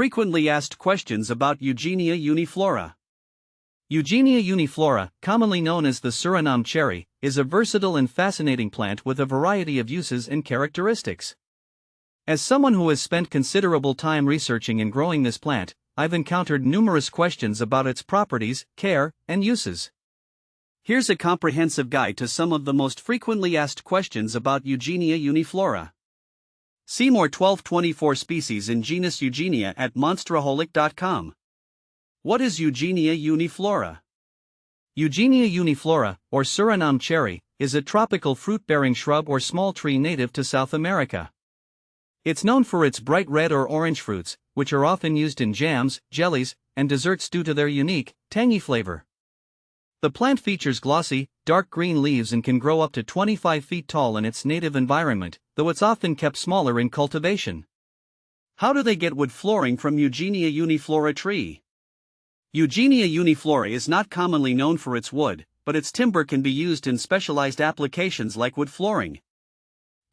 Frequently asked questions about Eugenia uniflora. Eugenia uniflora, commonly known as the Surinam cherry, is a versatile and fascinating plant with a variety of uses and characteristics. As someone who has spent considerable time researching and growing this plant, I've encountered numerous questions about its properties, care, and uses. Here's a comprehensive guide to some of the most frequently asked questions about Eugenia uniflora. See more 1224 species in genus Eugenia at monsteraholic.com. What is Eugenia uniflora? Eugenia uniflora, or Surinam cherry, is a tropical fruit-bearing shrub or small tree native to South America. It's known for its bright red or orange fruits, which are often used in jams, jellies, and desserts due to their unique, tangy flavor. The plant features glossy, dark green leaves and can grow up to 25 feet tall in its native environment, though it's often kept smaller in cultivation. How do they get wood flooring from Eugenia uniflora tree? Eugenia uniflora is not commonly known for its wood, but its timber can be used in specialized applications like wood flooring.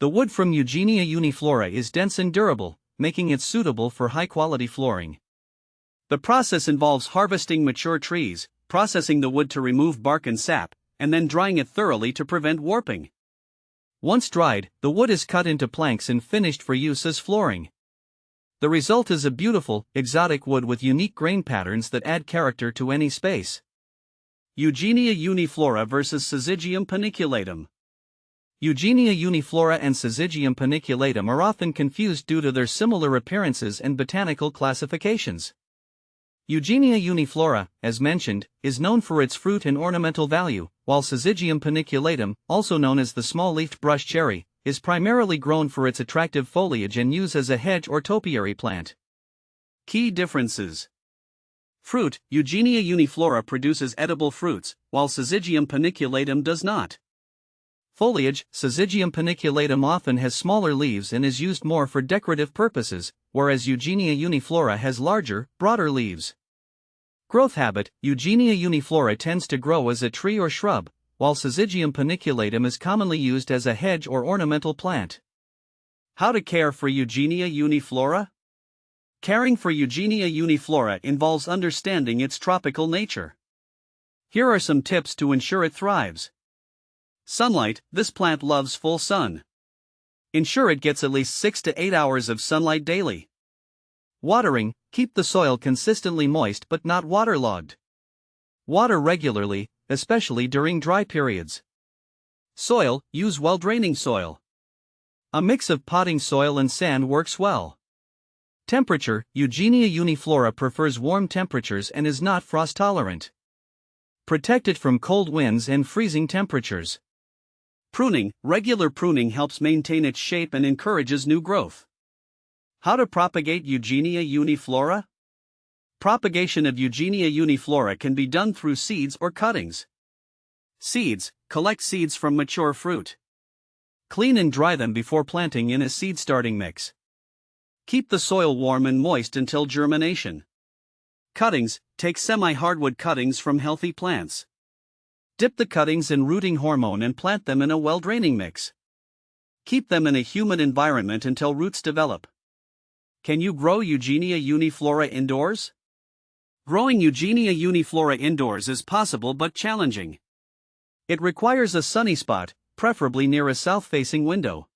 The wood from Eugenia uniflora is dense and durable, making it suitable for high-quality flooring. The process involves harvesting mature trees, processing the wood to remove bark and sap, and then drying it thoroughly to prevent warping. Once dried, the wood is cut into planks and finished for use as flooring. The result is a beautiful, exotic wood with unique grain patterns that add character to any space. Eugenia uniflora versus Syzygium paniculatum. Eugenia uniflora and Syzygium paniculatum are often confused due to their similar appearances and botanical classifications. Eugenia uniflora, as mentioned, is known for its fruit and ornamental value, while Syzygium paniculatum, also known as the small-leafed brush cherry, is primarily grown for its attractive foliage and used as a hedge or topiary plant. Key differences. Fruit: Eugenia uniflora produces edible fruits, while Syzygium paniculatum does not. Foliage: Syzygium paniculatum often has smaller leaves and is used more for decorative purposes, whereas Eugenia uniflora has larger, broader leaves. Growth habit: Eugenia uniflora tends to grow as a tree or shrub, while Syzygium paniculatum is commonly used as a hedge or ornamental plant. How to care for Eugenia uniflora? Caring for Eugenia uniflora involves understanding its tropical nature. Here are some tips to ensure it thrives. Sunlight: this plant loves full sun. Ensure it gets at least 6 to 8 hours of sunlight daily. Watering: keep the soil consistently moist but not waterlogged. Water regularly, especially during dry periods. Soil: use well-draining soil. A mix of potting soil and sand works well. Temperature: Eugenia uniflora prefers warm temperatures and is not frost-tolerant. Protect it from cold winds and freezing temperatures. Pruning: regular pruning helps maintain its shape and encourages new growth. How to propagate Eugenia uniflora? Propagation of Eugenia uniflora can be done through seeds or cuttings. Seeds: collect seeds from mature fruit. Clean and dry them before planting in a seed starting mix. Keep the soil warm and moist until germination. Cuttings: take semi-hardwood cuttings from healthy plants. Dip the cuttings in rooting hormone and plant them in a well-draining mix. Keep them in a humid environment until roots develop. Can you grow Eugenia uniflora indoors? Growing Eugenia uniflora indoors is possible but challenging. It requires a sunny spot, preferably near a south-facing window.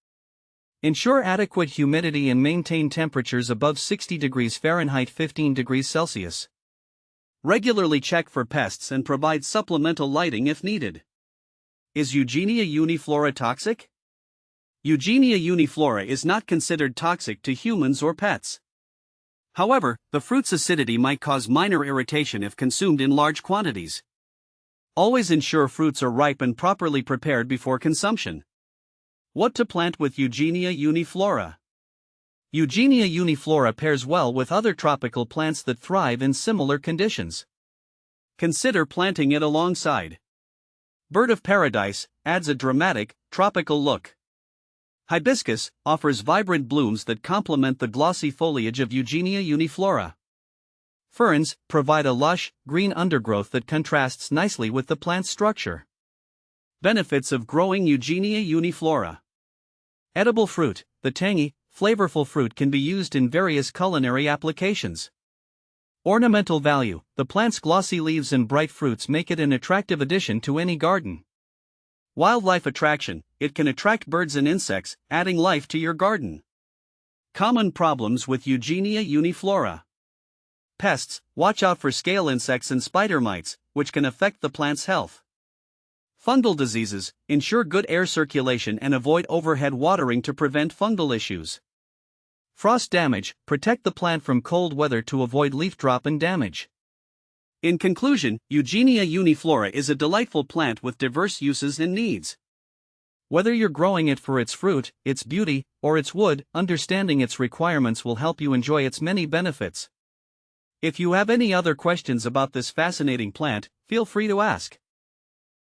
Ensure adequate humidity and maintain temperatures above 60 degrees Fahrenheit 15 degrees Celsius. Regularly check for pests and provide supplemental lighting if needed. Is Eugenia uniflora toxic? Eugenia uniflora is not considered toxic to humans or pets. However, the fruit's acidity might cause minor irritation if consumed in large quantities. Always ensure fruits are ripe and properly prepared before consumption. What to plant with Eugenia uniflora? Eugenia uniflora pairs well with other tropical plants that thrive in similar conditions. Consider planting it alongside. Bird of Paradise adds a dramatic, tropical look. Hibiscus offers vibrant blooms that complement the glossy foliage of Eugenia uniflora. Ferns provide a lush, green undergrowth that contrasts nicely with the plant's structure. Benefits of growing Eugenia uniflora. Edible fruit: the tangy, flavorful fruit can be used in various culinary applications. Ornamental value: the plant's glossy leaves and bright fruits make it an attractive addition to any garden. Wildlife attraction: it can attract birds and insects, adding life to your garden. Common problems with Eugenia uniflora. Pests: watch out for scale insects and spider mites, which can affect the plant's health. Fungal diseases: ensure good air circulation and avoid overhead watering to prevent fungal issues. Frost damage: protect the plant from cold weather to avoid leaf drop and damage. In conclusion, Eugenia uniflora is a delightful plant with diverse uses and needs. Whether you're growing it for its fruit, its beauty, or its wood, understanding its requirements will help you enjoy its many benefits. If you have any other questions about this fascinating plant, feel free to ask.